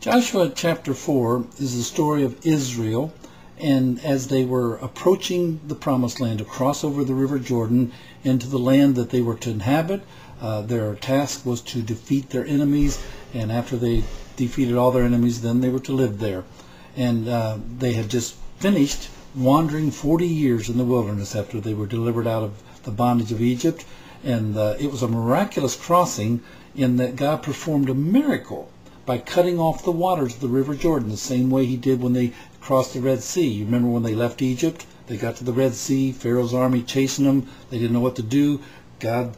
Joshua chapter 4 is the story of Israel, and as they were approaching the promised land to cross over the river Jordan into the land that they were to inhabit, their task was to defeat their enemies, and after they defeated all their enemies, then they were to live there. And they had just finished wandering 40 years in the wilderness after they were delivered out of the bondage of Egypt, and it was a miraculous crossing in that God performed a miracle by cutting off the waters of the river Jordan the same way he did when they crossed the Red Sea. You remember when they left Egypt, they got to the Red Sea, Pharaoh's army chasing them, they didn't know what to do. God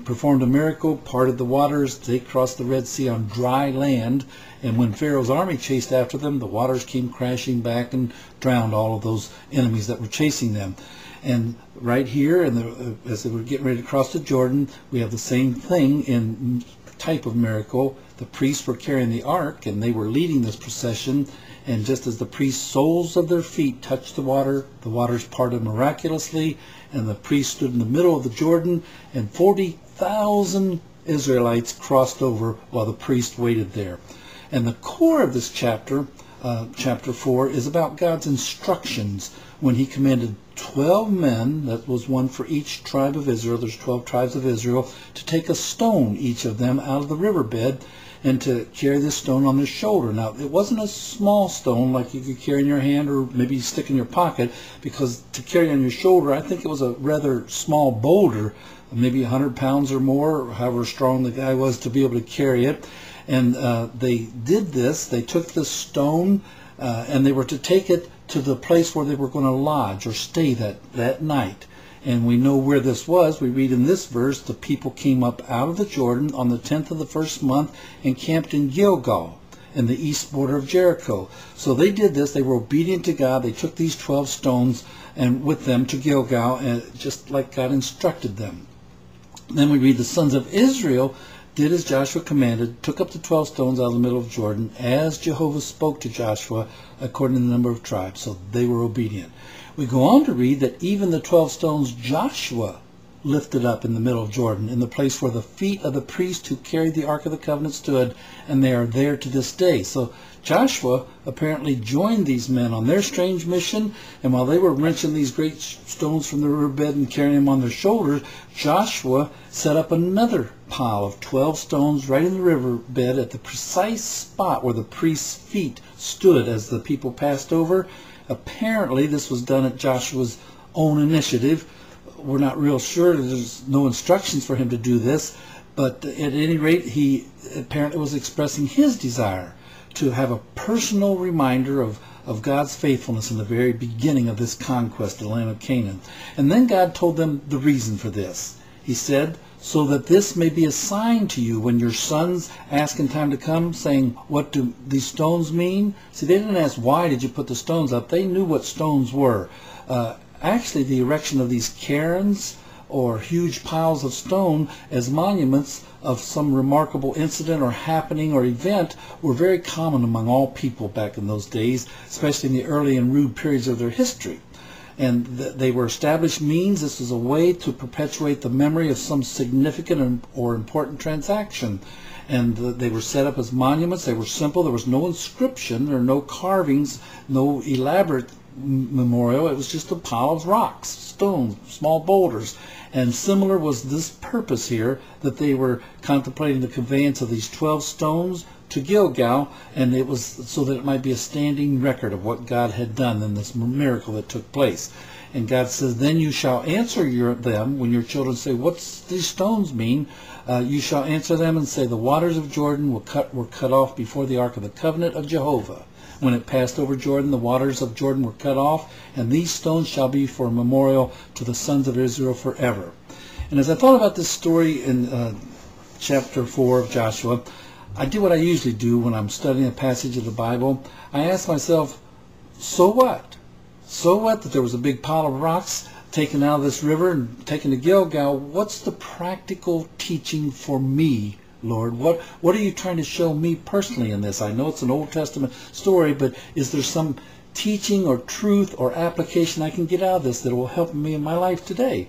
performed a miracle, parted the waters, they crossed the Red Sea on dry land, and when Pharaoh's army chased after them, the waters came crashing back and drowned all of those enemies that were chasing them. And right here, as they were getting ready to cross the Jordan, we have the same thing in type of miracle. The priests were carrying the ark, and they were leading this procession, and just as the priests' soles of their feet touched the waters parted miraculously, and the priests stood in the middle of the Jordan, and 40,000 Israelites crossed over while the priest waited there. And the core of this chapter, chapter 4, is about God's instructions when he commanded 12 men, that was one for each tribe of Israel, there's 12 tribes of Israel, to take a stone, each of them, out of the riverbed, and to carry this stone on their shoulder. Now, it wasn't a small stone like you could carry in your hand or maybe stick in your pocket, because to carry on your shoulder, I think it was a rather small boulder, maybe 100 pounds or more, or however strong the guy was to be able to carry it. And they did this. They took this stone and they were to take it to the place where they were going to lodge or stay that night. And we know where this was. We read in this verse, the people came up out of the Jordan on the 10th of the first month and camped in Gilgal, in the east border of Jericho. So they did this. They were obedient to God. They took these 12 stones and with them to Gilgal, and just like God instructed them. Then we read the sons of Israel did as Joshua commanded, took up the 12 stones out of the middle of Jordan, as Jehovah spoke to Joshua, according to the number of tribes. So they were obedient. We go on to read that even the 12 stones Joshua lifted up in the middle of Jordan, in the place where the feet of the priest who carried the Ark of the Covenant stood, and they are there to this day. So Joshua apparently joined these men on their strange mission, and while they were wrenching these great stones from the riverbed and carrying them on their shoulders, Joshua set up another pile of 12 stones right in the riverbed at the precise spot where the priest's feet stood as the people passed over. Apparently this was done at Joshua's own initiative. We're not real sure. There's no instructions for him to do this, but at any rate, he apparently was expressing his desire to have a personal reminder of God's faithfulness in the very beginning of this conquest of the land of Canaan. And then God told them the reason for this. He said, so that this may be a sign to you when your sons ask in time to come, saying, what do these stones mean? See, they didn't ask, why did you put the stones up? They knew what stones were. Actually, the erection of these cairns, or huge piles of stone as monuments of some remarkable incident or happening or event, were very common among all people back in those days, especially in the early and rude periods of their history. And they were established means. This was a way to perpetuate the memory of some significant or important transaction. And they were set up as monuments. They were simple. There was no inscription. There were no carvings, no elaborate memorial. It was just a pile of rocks, stones, small boulders. And similar was this purpose here, that they were contemplating the conveyance of these 12 stones to Gilgal, and it was so that it might be a standing record of what God had done in this miracle that took place. And God says, then you shall answer them when your children say, what's these stones mean? You shall answer them and say, the waters of Jordan were cut off before the Ark of the Covenant of Jehovah. When it passed over Jordan, the waters of Jordan were cut off, and these stones shall be for a memorial to the sons of Israel forever. And as I thought about this story in chapter 4 of Joshua, I did what I usually do when I'm studying a passage of the Bible. I asked myself, so what? So what that there was a big pile of rocks taken out of this river and taken to Gilgal? What's the practical teaching for me, Lord? What are you trying to show me personally in this? I know it's an Old Testament story, but is there some teaching or truth or application I can get out of this that will help me in my life today?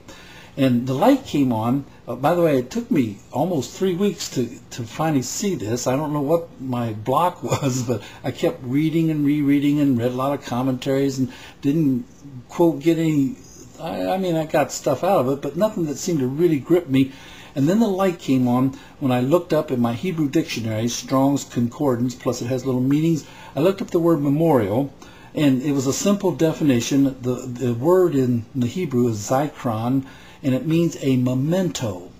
And the light came on. By the way, it took me almost 3 weeks to finally see this. I don't know what my block was, but I kept reading and rereading and read a lot of commentaries and didn't, quote, get any, I mean, I got stuff out of it, but nothing that seemed to really grip me. And then the light came on when I looked up in my Hebrew dictionary, Strong's Concordance, plus it has little meanings. I looked up the word memorial, and it was a simple definition. The word in the Hebrew is zikron, and it means a memento,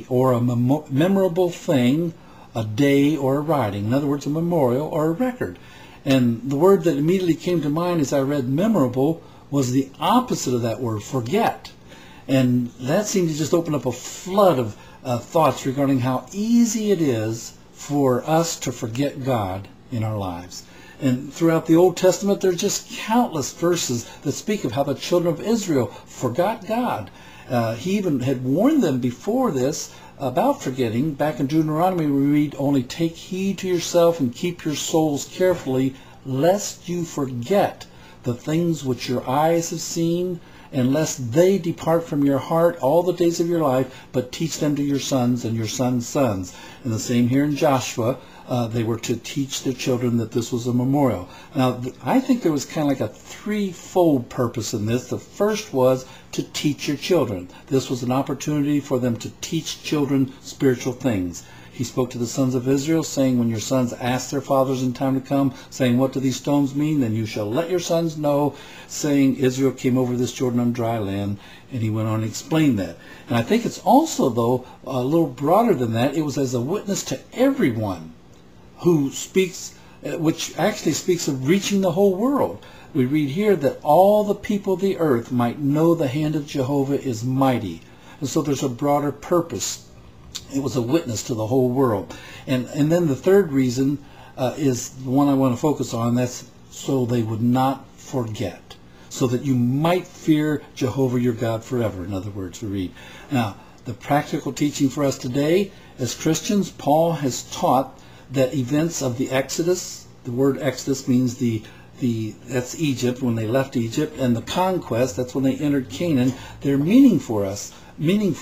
or a memorable thing, a day or a writing. In other words, a memorial or a record. And the word that immediately came to mind as I read memorable was the opposite of that word, forget. And that seemed to just open up a flood of thoughts regarding how easy it is for us to forget God in our lives. And throughout the Old Testament, there are just countless verses that speak of how the children of Israel forgot God. He even had warned them before this about forgetting. Back in Deuteronomy, we read, "Only take heed to yourself and keep your souls carefully, lest you forget the things which your eyes have seen, and lest they depart from your heart all the days of your life, but teach them to your sons and your sons' sons." And the same here in Joshua. They were to teach their children that this was a memorial. Now, I think there was kind of like a threefold purpose in this. The first was to teach your children. This was an opportunity for them to teach children spiritual things. He spoke to the sons of Israel, saying, "When your sons ask their fathers in time to come, saying, 'What do these stones mean?' then you shall let your sons know," saying, "Israel came over this Jordan on dry land." And he went on to explain that. And I think it's also, though, a little broader than that. It was as a witness to everyone who speaks, which actually speaks of reaching the whole world. We read here that all the people of the earth might know the hand of Jehovah is mighty. And so there's a broader purpose. It was a witness to the whole world. And then the third reason is the one I want to focus on. That's so they would not forget. So that you might fear Jehovah your God forever. In other words, we read. Now, the practical teaching for us today, as Christians, Paul has taught that events of the Exodus, the word Exodus means that's Egypt, when they left Egypt, and the conquest, that's when they entered Canaan, they're meaningful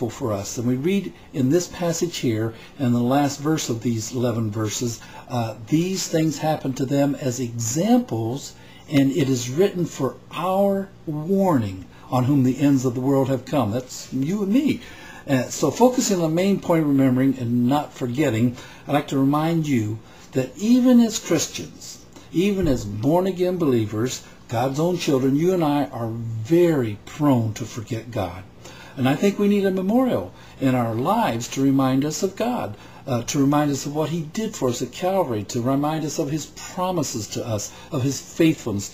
for us. And we read in this passage here, in the last verse of these 11 verses, these things happened to them as examples, and it is written for our warning, on whom the ends of the world have come. That's you and me. So focusing on the main point, remembering and not forgetting, I'd like to remind you that even as Christians, even as born-again believers, God's own children, you and I are very prone to forget God. And I think we need a memorial in our lives to remind us of God, to remind us of what He did for us at Calvary, to remind us of His promises to us, of His faithfulness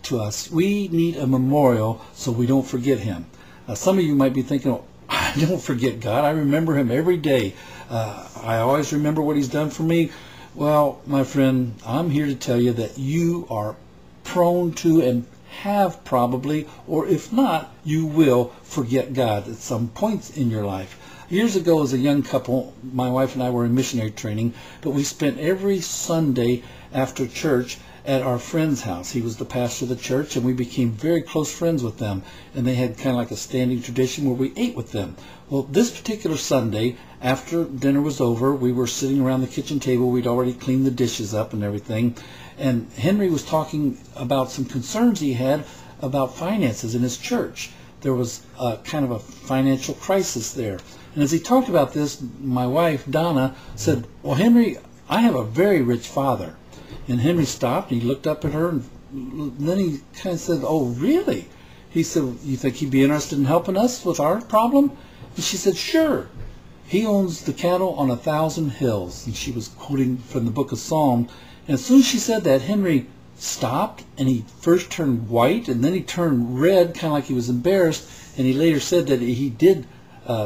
to us. We need a memorial so we don't forget Him. Some of you might be thinking, "Oh, I don't forget God. I remember Him every day. I always remember what He's done for me." Well, my friend, I'm here to tell you that you are prone to and have probably, or if not, you will forget God at some points in your life. Years ago, as a young couple, my wife and I were in missionary training, but we spent every Sunday after church at our friend's house. He was the pastor of the church, and we became very close friends with them. And they had kind of like a standing tradition where we ate with them. Well, this particular Sunday, after dinner was over, we were sitting around the kitchen table. We'd already cleaned the dishes up and everything. And Henry was talking about some concerns he had about finances in his church. There was kind of a financial crisis there. And as he talked about this, my wife, Donna, said, "Well, Henry, I have a very rich father." And Henry stopped, and he looked up at her, and then he kind of said, "Oh, really?" He said, "You think he'd be interested in helping us with our problem?" And she said, "Sure. He owns the cattle on 1,000 hills." And she was quoting from the book of Psalm. And as soon as she said that, Henry stopped, and he first turned white, and then he turned red, kind of like he was embarrassed. And he later said that he did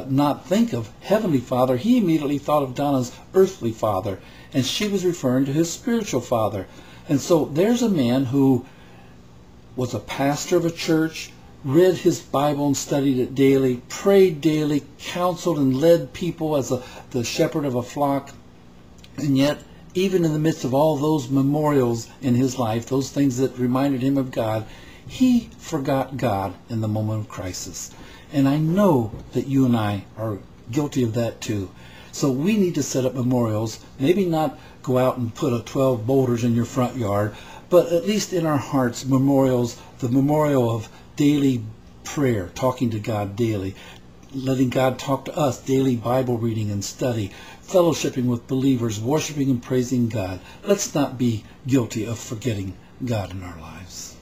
not think of Heavenly Father. He immediately thought of Donna's earthly father, and she was referring to his spiritual father. And so there's a man who was a pastor of a church, read his Bible and studied it daily, prayed daily, counseled and led people as the shepherd of a flock. And yet, even in the midst of all those memorials in his life, those things that reminded him of God, he forgot God in the moment of crisis. And I know that you and I are guilty of that too. So we need to set up memorials, maybe not go out and put 12 boulders in your front yard, but at least in our hearts, memorials, the memorial of daily prayer, talking to God daily, letting God talk to us, daily Bible reading and study, fellowshipping with believers, worshiping and praising God. Let's not be guilty of forgetting God in our lives.